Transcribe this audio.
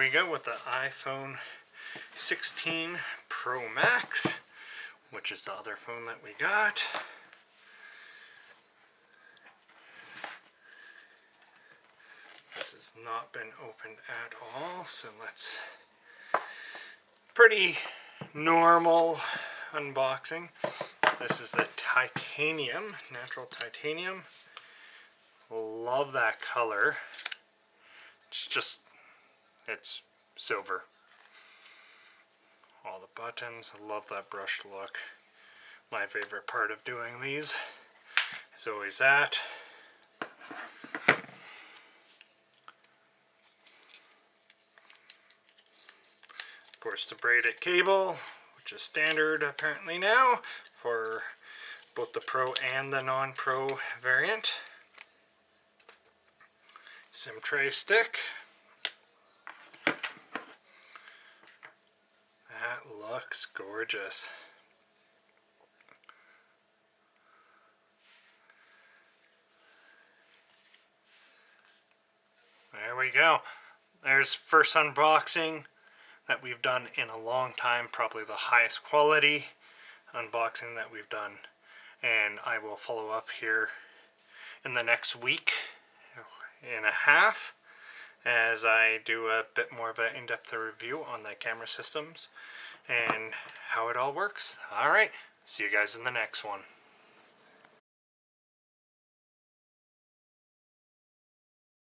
we go with the iPhone 16 Pro Max, which is the other phone that we got. This has not been opened at all, so let's... Pretty normal unboxing. This is the titanium, natural titanium. Love that color. It's silver. All the buttons, I love that brushed look. My favorite part of doing these is always that. Of course, the braided cable, which is standard apparently now for both the Pro and the non-Pro variant. SIM tray stick. That looks gorgeous. There we go. There's first unboxing that we've done in a long time, probably the highest quality unboxing that we've done, and I will follow up here in the next week and a half as I do a bit more of an in-depth review on the camera systems and how it all works. Alright, see you guys in the next one.